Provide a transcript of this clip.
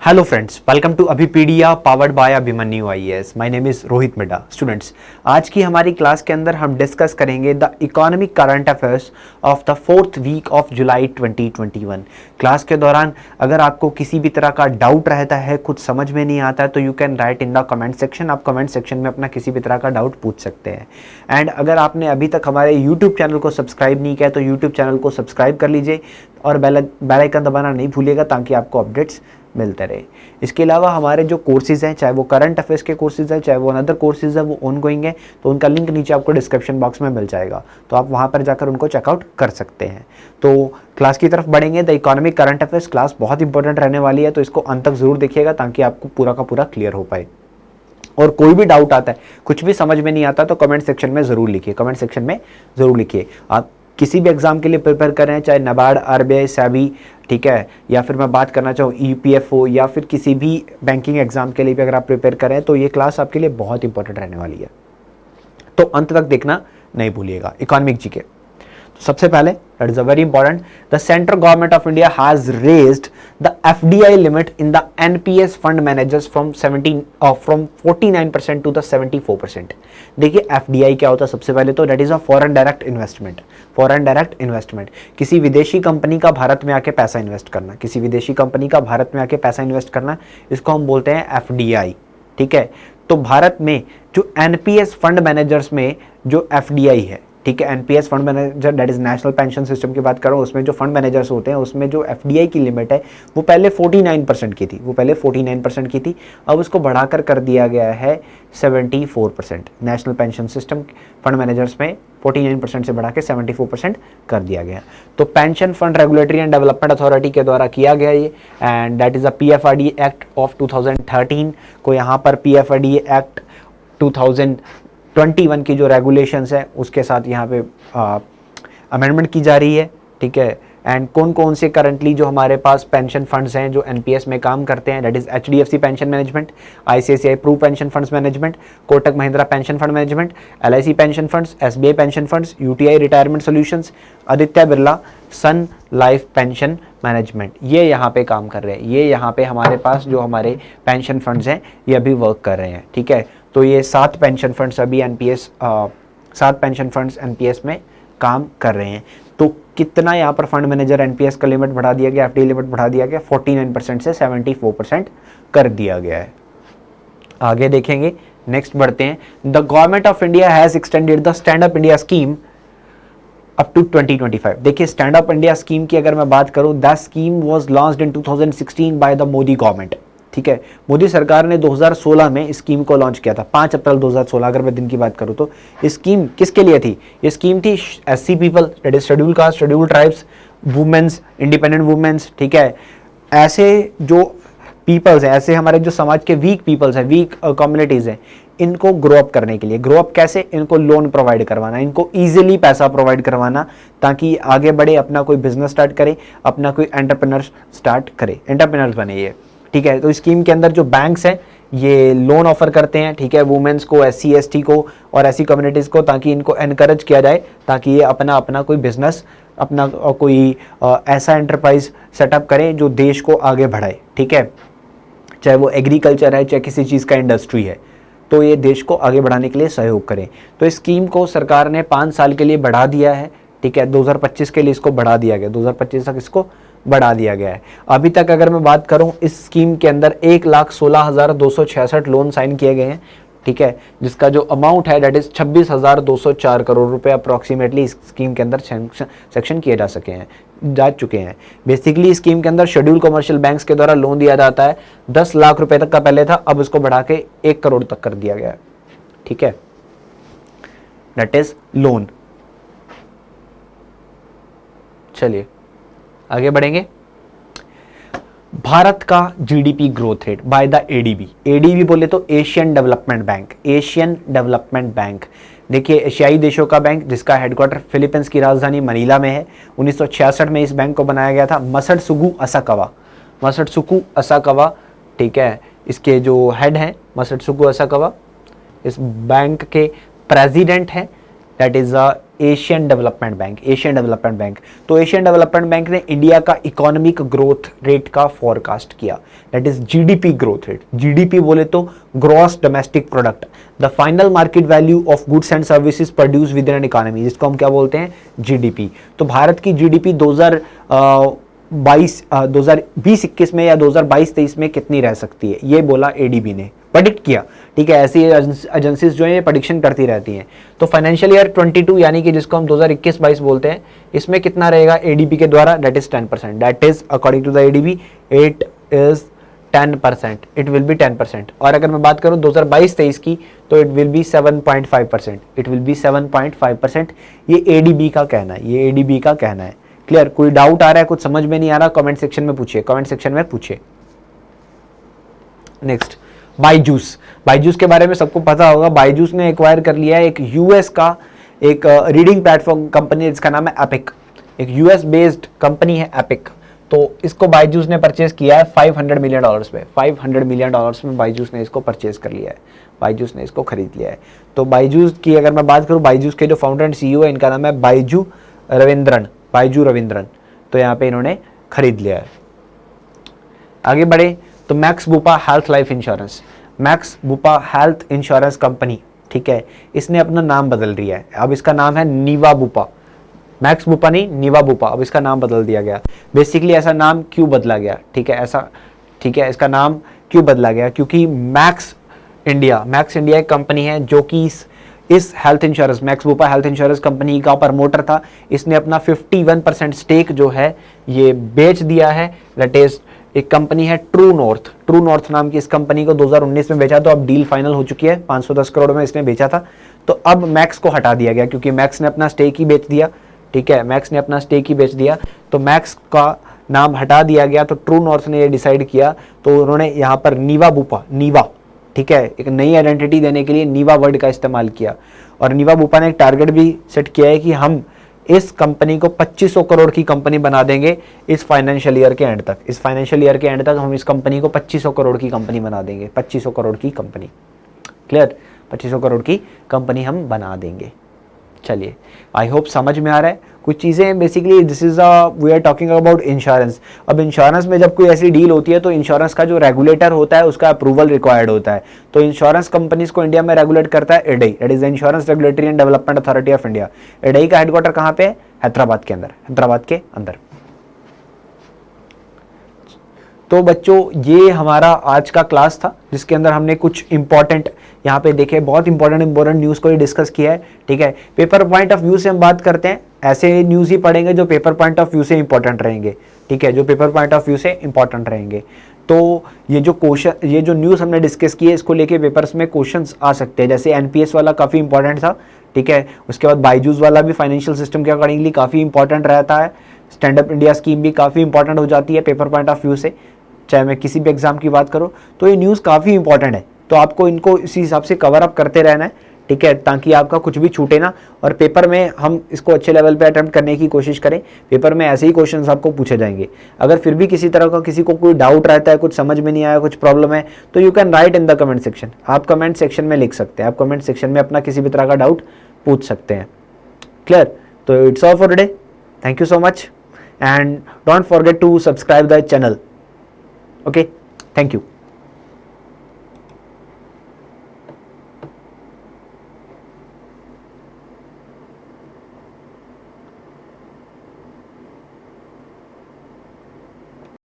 Hello friends, welcome to Abhipedia powered by Abhimanyu IAS. My name is Rohit Midda. Students, आज की हमारी class के अंदर हम डिस्कस करेंगे the economic current affairs of the 4th week of July 2021. Class के दौरान अगर आपको किसी भी तरह का डाउट रहता है, कुछ समझ में नहीं आता है, तो you can write in the comment section. आप कमेंट सेक्शन में अपना किसी भी तरह का डाउट पूछ सकते हैं. एंड अगर आपने अभी तक हमारे यूट्यूब चैनल को सब्सक्राइब नहीं किया तो यूट्यूब चैनल को सब्सक्राइब कर लीजिए और बेल आइकन दबाना नहीं भूलिएगा ताकि आपको अपडेट्स मिलते रहे. इसके अलावा हमारे जो कोर्सेज हैं, चाहे वो करंट अफेयर्स के कोर्सेज हैं, चाहे वो अनदर कोर्सेज है, वो ऑनगोइंग है, तो उनका लिंक नीचे आपको डिस्क्रिप्शन बॉक्स में मिल जाएगा, तो आप वहाँ पर जाकर उनको चेकआउट कर सकते हैं. तो क्लास की तरफ बढ़ेंगे. The economic current affairs class बहुत इंपॉर्टेंट रहने वाली है, तो इसको अंत तक जरूर देखिएगा ताकि आपको पूरा का पूरा क्लियर हो पाए. और कोई भी डाउट आता है, कुछ भी समझ में नहीं आता, तो कमेंट सेक्शन में ज़रूर लिखिए. कमेंट सेक्शन में ज़रूर लिखिए. आप किसी भी एग्जाम के लिए प्रिपेयर कर रहे हैं, चाहे नाबार्ड, आरबीआई, सेबी, ठीक है, या फिर मैं बात करना चाहूँ ईपीएफओ या फिर किसी भी बैंकिंग एग्जाम के लिए भी अगर आप प्रिपेयर कर रहे हैं, तो ये क्लास आपके लिए बहुत इंपॉर्टेंट रहने वाली है. तो अंत तक देखना नहीं भूलिएगा. इकोनॉमिक जीके, तो सबसे पहले that is a very important, the central government of India has raised the FDI limit in the NPS fund managers from 49% to the 74%. देखिए एफडीआई क्या होता है. सबसे पहले तो that is a foreign direct investment. Foreign direct investment, किसी विदेशी company का भारत में आके पैसा इन्वेस्ट करना. किसी विदेशी कंपनी का भारत में आके पैसा इन्वेस्ट करना, इसको हम बोलते हैं एफडीआई. ठीक है, तो भारत में जो एनपीएस फंड मैनेजर्स में जो एफडीआई है, ठीक है, NPS fund manager that is national pension system की बात कर रहा हूँ, उसमें जो फंड मैनेजर्स होते हैं उसमें जो एफडीआई की लिमिट है वो पहले 49% की थी. वो पहले 49% की थी, अब उसको बढ़ाकर कर दिया गया है 74%. National pension system fund managers में 49% से बढ़ा के 74% कर दिया गया. तो pension fund regulatory and development authority के द्वारा किया गया ये, and that is a PFRD act of 2013 को यहाँ पर पीएफआरडी एक्ट 2021 की जो रेगुलेशंस है उसके साथ यहाँ पे अमेंडमेंट की जा रही है. ठीक है, एंड कौन कौन से करंटली जो हमारे पास पेंशन फंड्स हैं जो एनपीएस में काम करते हैं, that is HDFC pension management, ICICI Pru pension funds management, Kotak Mahindra pension fund management, LIC pension funds, SBI pension funds, UTI retirement solutions, Aditya Birla Sun Life pension management, ये यहाँ पे काम कर रहे हैं. ये यहाँ पे हमारे पास जो हमारे पेंशन फंड्स हैं ये अभी वर्क कर रहे हैं. ठीक है, तो ये 7 पेंशन फंड्स अभी एनपीएस 7 पेंशन फंड्स एनपीएस में काम कर रहे हैं. तो कितना यहाँ पर फंड मैनेजर एनपीएस का लिमिट बढ़ा दिया गया, एफडी लिमिट बढ़ा दिया गया, 49% से 74% कर दिया गया है. आगे देखेंगे, नेक्स्ट बढ़ते हैं. The government of India has extended the stand up India scheme up to 2025. देखिए स्टैंड अप इंडिया स्कीम की अगर मैं बात करूं, the scheme was launched in 2016 by the Modi government. ठीक है, मोदी सरकार ने 2016 में इस स्कीम को लॉन्च किया था. 5 अप्रैल 2016 अगर मैं दिन की बात करूं तो स्कीम किसके लिए थी? ये स्कीम थी SC people, that is schedule caste, schedule tribes, women's, independent women's. ठीक है, ऐसे जो पीपल्स हैं, ऐसे हमारे जो समाज के वीक पीपल्स हैं, वीक कम्युनिटीज हैं, इनको ग्रो अप करने के लिए. ग्रो अप कैसे? इनको लोन प्रोवाइड करवाना, इनको इजीली पैसा प्रोवाइड करवाना ताकि आगे बढ़े, अपना कोई बिजनेस स्टार्ट करे, अपना कोई एंटरप्रेन्योर स्टार्ट करे, एंटरप्रेन्योर्स बने ये. ठीक है, तो स्कीम के अंदर जो बैंक्स हैं ये लोन ऑफर करते हैं. ठीक है, वुमेन्स को, एससी एसटी को और ऐसी कम्युनिटीज़ को, ताकि इनको एनकरेज किया जाए ताकि ये अपना कोई बिजनेस, अपना कोई ऐसा एंटरप्राइज सेटअप करें जो देश को आगे बढ़ाए. ठीक है, चाहे वो एग्रीकल्चर है, चाहे किसी चीज़ का इंडस्ट्री है, तो ये देश को आगे बढ़ाने के लिए सहयोग करें. तो इस स्कीम को सरकार ने 5 साल के लिए बढ़ा दिया है. ठीक है, 2025 के लिए इसको बढ़ा दिया गया, 2025 तक इसको बढ़ा दिया गया है. अभी तक अगर मैं बात करूं, इस स्कीम के अंदर 1,16,266 लोन साइन किए गए हैं. ठीक है, जिसका जो अमाउंट है दैट इज 26,204 करोड़ रुपए अप्रॉक्सीमेटली इस स्कीम के अंदर सेक्शन किए जा चुके हैं. बेसिकली इस स्कीम के अंदर शेड्यूल कमर्शियल बैंक्स के द्वारा लोन दिया जाता है. 10 लाख रुपए तक का पहले था, अब इसको बढ़ा के 1 करोड़ तक कर दिया गया है. ठीक है, दैट इज लोन. चलिए आगे बढ़ेंगे. भारत का GDP growth rate by the ADB. ADB बोले तो Asian development bank. Asian development bank, देखिए एशियाई देशों का बैंक जिसका हेडक्वार्टर फिलीपींस की राजधानी मनीला में है. 1966 में इस बैंक को बनाया गया था. मसटसुगु असाकावा, ठीक है, इसके जो हेड हैं मसटसुगु असाकावा. इस बैंक के प्रेसिडेंट हैं that is a Asian development bank, Asian development bank. तो एशियन डेवलपमेंट बैंक ने इंडिया का इकोनॉमिक ग्रोथ रेट का फोरकास्ट किया, that is GDP growth rate. GDP बोले तो gross domestic product, the final market value of goods and services produce with in an economy, जिसको हम क्या बोलते हैं, जीडीपी। तो भारत की जीडीपी 2020-21 में या 2022-23 में कितनी रह सकती है, ये बोला एडीबी ने, प्रेडिक्ट किया। ठीक है, ऐसी एजेंसीज जो है ये प्रेडिक्शन करती रहती हैं। तो फाइनेंशियल ईयर 22 यानी कि जिसको हम 2021-22 बोलते हैं, इसमें कितना रहेगा एडीबी के द्वारा, that is 10%, that is according to the ADB it is 10%, it will be 10%। और अगर मैं बात करूं 2022-23 की, तो it will be 7.5%, it will be 7.5%। ये एडीबी का कहना है, ये एडीबी का कहना है। क्लियर? कोई डाउट आ रहा है, कुछ समझ में नहीं आ रहा, कमेंट सेक्शन में पूछिए, कमेंट सेक्शन में पूछिए। नेक्स्ट, बायजूस। बायजूस के बारे में सबको पता होगा, बायजूस ने एक्वायर कर लिया है एक यूएस का एक रीडिंग प्लेटफॉर्म कंपनी, जिसका नाम है एपिक। एक यूएस बेस्ड कंपनी है एपिक। तो इसको बायजूस ने परचेज किया है $500 मिलियन पे, $500 मिलियन में बायजूस ने इसको परचेज कर लिया है, बायजूस ने इसको खरीद लिया है। तो बायजूस की अगर मैं बात करूं, बायजूस के जो फाउंडर एंड सीईओ है, इनका नाम है बायजू रविंद्रन। तो यहाँ पे इन्होंने खरीद लिया है। आगे बढ़े तो max Bupa health life insurance, max Bupa health insurance company, ठीक है, इसने अपना नाम बदल दिया है। अब इसका नाम है नीवा बुपा, मैक्स बुपा नहीं, नीवा बुपा, अब इसका नाम बदल दिया गया। बेसिकली ऐसा नाम क्यों बदला गया, ठीक है, ऐसा, ठीक है, इसका नाम क्यों बदला गया, क्योंकि मैक्स इंडिया एक कंपनी है जो कि इस health insurance, max Bupa health insurance company का प्रमोटर था। इसने अपना 51% स्टेक जो है ये बेच दिया है। दैट इज एक कंपनी है ट्रू नॉर्थ नाम की, इस कंपनी को 2019 में बेचा। तो अब डील फाइनल हो चुकी है, 510 करोड़ में इसने बेचा था। तो अब मैक्स को हटा दिया गया, क्योंकि मैक्स ने अपना स्टेक ही बेच दिया। ठीक है, मैक्स ने अपना स्टेक ही बेच दिया, तो मैक्स का नाम हटा दिया गया। तो ट्रू नॉर्थ ने ये डिसाइड किया, तो उन्होंने यहाँ पर नीवा बुपा, नीवा, ठीक है, एक नई आइडेंटिटी देने के लिए नीवा वर्ड का इस्तेमाल किया। और नीवा बुपा ने एक टारगेट भी सेट किया है कि हम इस कंपनी को 2500 करोड़ की कंपनी बना देंगे इस फाइनेंशियल ईयर के एंड तक। इस फाइनेंशियल ईयर के एंड तक हम इस कंपनी को 2500 करोड़ की कंपनी बना देंगे, 2500 करोड़ की कंपनी। क्लियर? 2500 करोड़ की कंपनी हम बना देंगे। चलिए, आई होप समझ में आ रहा है कुछ चीज़ें। Basically this is we are talking about insurance. अब इंश्योरेंस में जब कोई ऐसी डील होती है, तो इंश्योरेंस का जो रेगुलेटर होता है उसका अप्रूवल रिक्वायर्ड होता है। तो इंश्योरेंस कंपनीज को इंडिया में रेगुलेट करता है इडई, that is insurance regulatory and development authority of India. इडई का हेडक्वार्टर कहाँ पे है? हैदराबाद के अंदर, हैदराबाद के अंदर। तो बच्चों, ये हमारा आज का क्लास था, जिसके अंदर हमने कुछ इंपॉर्टेंट यहाँ पे देखे, बहुत इंपॉर्टेंट न्यूज़ को ही डिस्कस किया है। ठीक है, पेपर पॉइंट ऑफ व्यू से हम बात करते हैं, ऐसे न्यूज़ ही पढ़ेंगे जो पेपर पॉइंट ऑफ व्यू से इंपॉर्टेंट रहेंगे। ठीक है, जो पेपर पॉइंट ऑफ व्यू से इंपॉर्टेंट रहेंगे। तो ये जो क्वेश्चन, ये जो न्यूज़ हमने डिस्कस की है, इसको लेके पेपर्स में क्वेश्चंस आ सकते हैं। जैसे एनपीएस वाला काफ़ी इंपॉर्टेंट था। ठीक है, उसके बाद बायजूस वाला भी फाइनेंशियल सिस्टम के अकॉर्डिंगली काफ़ी इंपॉर्टेंट रहता है। स्टैंड अप इंडिया स्कीम भी काफ़ी इंपॉर्टेंट हो जाती है पेपर पॉइंट ऑफ व्यू से, चाहे मैं किसी भी एग्जाम की बात करूं। तो ये न्यूज़ काफ़ी इंपॉर्टेंट है, तो आपको इनको इसी हिसाब से कवर अप करते रहना है। ठीक है, ताकि आपका कुछ भी छूटे ना, और पेपर में हम इसको अच्छे लेवल पे अटेम्प्ट करने की कोशिश करें। पेपर में ऐसे ही क्वेश्चंस आपको पूछे जाएंगे। अगर फिर भी किसी तरह का किसी को कोई डाउट रहता है, कुछ समझ में नहीं आया, कुछ प्रॉब्लम है, तो you can write in the comment section. आप कमेंट सेक्शन में लिख सकते हैं, आप कमेंट सेक्शन में अपना किसी भी तरह का डाउट पूछ सकते हैं। क्लियर? तो it's all for today, thank you so much and don't forget to subscribe the channel. Okay, thank you.